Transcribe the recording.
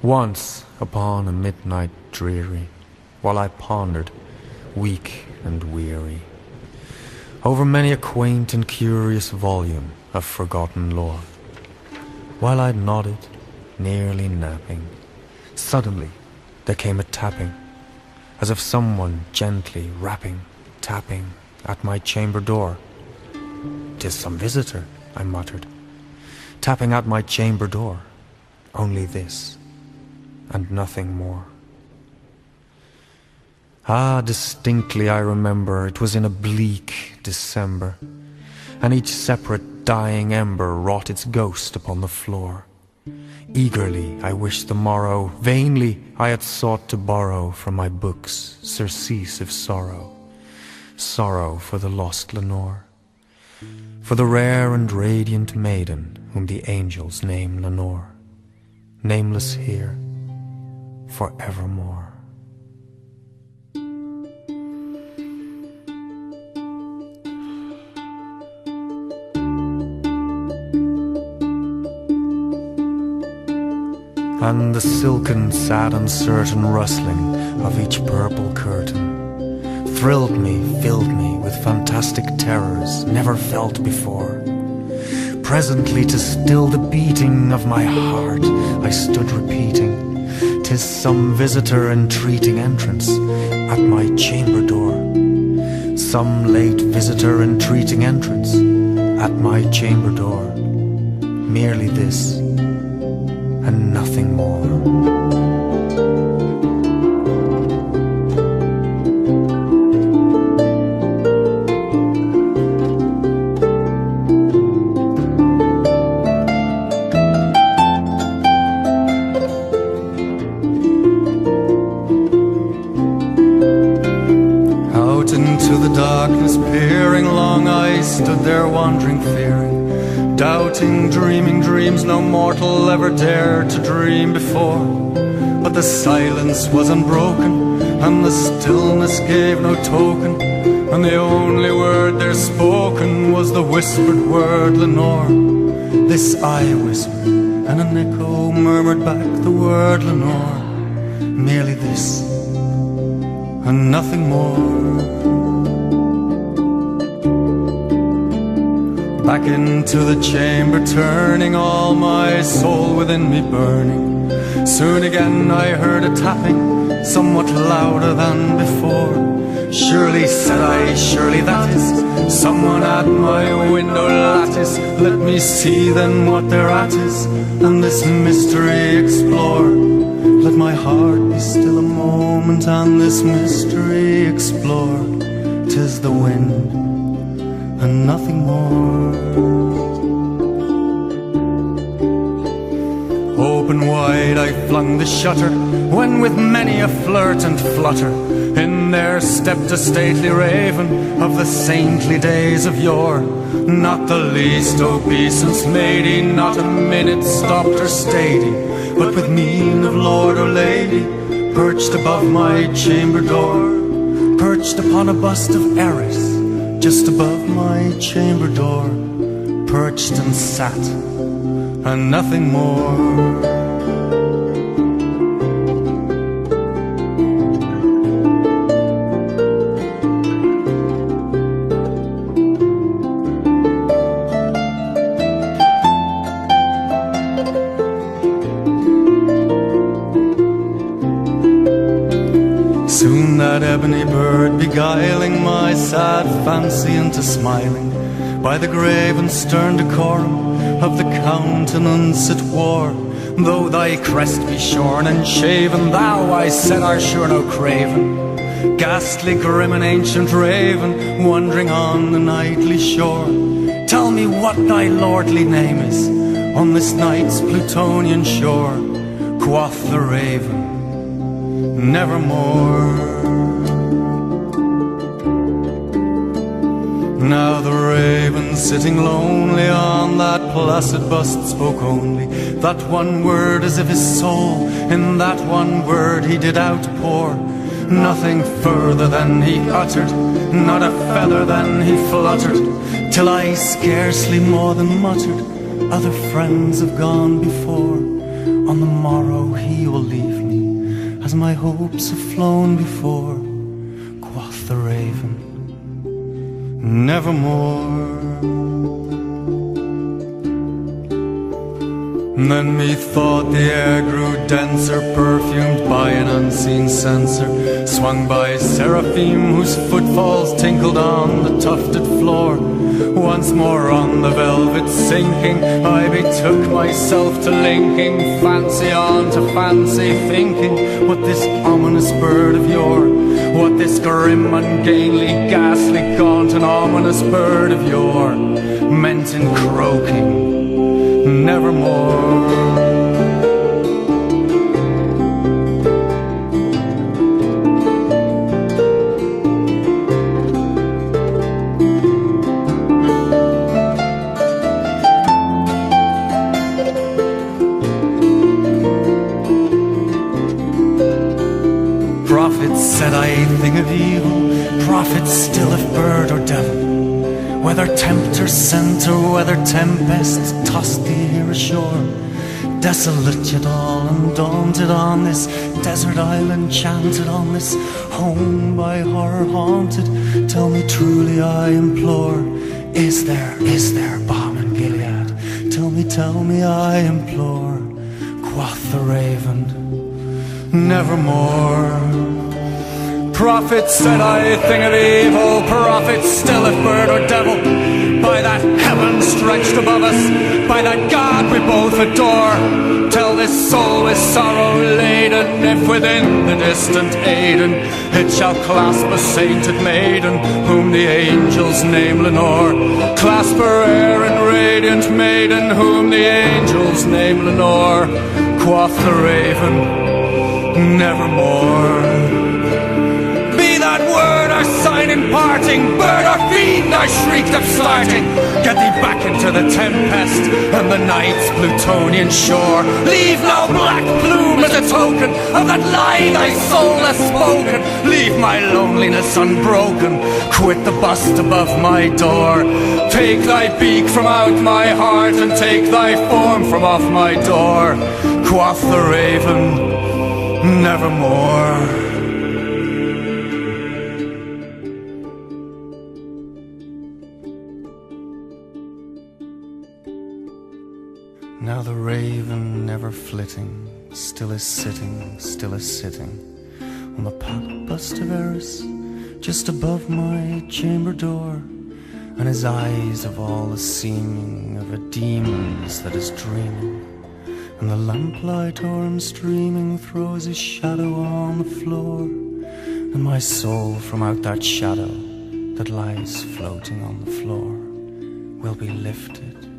Once upon a midnight dreary, while I pondered, weak and weary, over many a quaint and curious volume of forgotten lore, while I nodded, nearly napping, suddenly there came a tapping, as of someone gently rapping, tapping at my chamber door. "'Tis some visitor," I muttered, "tapping at my chamber door, only this, and nothing more." Ah, distinctly I remember it was in a bleak December, and each separate dying ember wrought its ghost upon the floor. Eagerly I wished the morrow, vainly I had sought to borrow from my books surcease of sorrow, sorrow for the lost Lenore, for the rare and radiant maiden whom the angels name Lenore, nameless here forevermore. And the silken, sad, uncertain rustling of each purple curtain thrilled me, filled me with fantastic terrors never felt before. Presently, to still the beating of my heart, I stood repeating, "'Tis some visitor entreating entrance at my chamber door. Some late visitor entreating entrance at my chamber door. Merely this, and nothing more." Out into the darkness peering long, I stood there wandering, fearing, doubting, dreaming dreams no mortal ever dared to dream before. But the silence was unbroken, and the stillness gave no token, and the only word there spoken was the whispered word Lenore. This I whispered, and an echo murmured back the word Lenore. Merely this, and nothing more. Back into the chamber turning, all my soul within me burning. Soon again I heard a tapping, somewhat louder than before. "Surely," said I, "surely that is someone at my window lattice. Let me see then what thereat is, and this mystery explore. Let my heart be still a moment, and this mystery explore. 'Tis the wind, and nothing more." Open wide I flung the shutter, when with many a flirt and flutter in there stepped a stately raven of the saintly days of yore. Not the least obeisance made he, not a minute stopped or stayed he, but with mien of lord or lady perched above my chamber door, perched upon a bust of Eris just above my chamber door, perched and sat, and nothing more. Soon that ebony bird beguiling my sad fancy into smiling, by the grave and stern decorum of the countenance it wore. Though thy crest be shorn and shaven, thou, I said, art sure no craven, ghastly, grim and ancient raven, wandering on the nightly shore. Tell me what thy lordly name is on this night's Plutonian shore. Quoth the raven, "Nevermore." Now the raven, sitting lonely on that placid bust, spoke only that one word, as if his soul in that one word he did outpour. Nothing further than he uttered, not a feather than he fluttered, till I scarcely more than muttered, "Other friends have gone before." On the morrow he will leave me, as my hopes have flown before, quoth the raven, nevermore. Then methought the air grew denser, perfumed by an unseen censer, swung by seraphim whose footfalls tinkled on the tufted floor. Once more on the velvet sinking, I betook myself to linking fancy on to fancy, thinking what this ominous bird of yore, what this grim, ungainly, ghastly, gaunt and ominous bird of yore meant in croaking nevermore. Prophets said I a thing of evil, prophets still if bird or devil, whether tempter sent or whether tempests tossed the air ashore. Desolate yet all undaunted on this desert island, chanted on this home by horror haunted, tell me truly I implore, is there balm in Gilead? Tell me I implore, quoth the raven, nevermore. Prophets said I a thing of evil, prophets still if bird or devil, by that heaven stretched above us, by that God we both adore. Tell this soul with sorrow laden, if within the distant Aidenn it shall clasp a sainted maiden, whom the angels name Lenore. Clasp her air and radiant maiden, whom the angels name Lenore. Quoth the raven, nevermore. That word our sign in parting, bird or fiend, I shrieked upstarting. Get thee back into the tempest and the night's Plutonian shore. Leave no black plume as a token of that lie thy soul has spoken. Leave my loneliness unbroken, quit the bust above my door. Take thy beak from out my heart and take thy form from off my door. Quoth the raven, nevermore. Now the raven, never flitting, still is sitting on the pot bust of Eris, just above my chamber door, and his eyes have all the seeming of a demon's that is dreaming, and the lamplight o'er him streaming throws his shadow on the floor, and my soul from out that shadow that lies floating on the floor will be lifted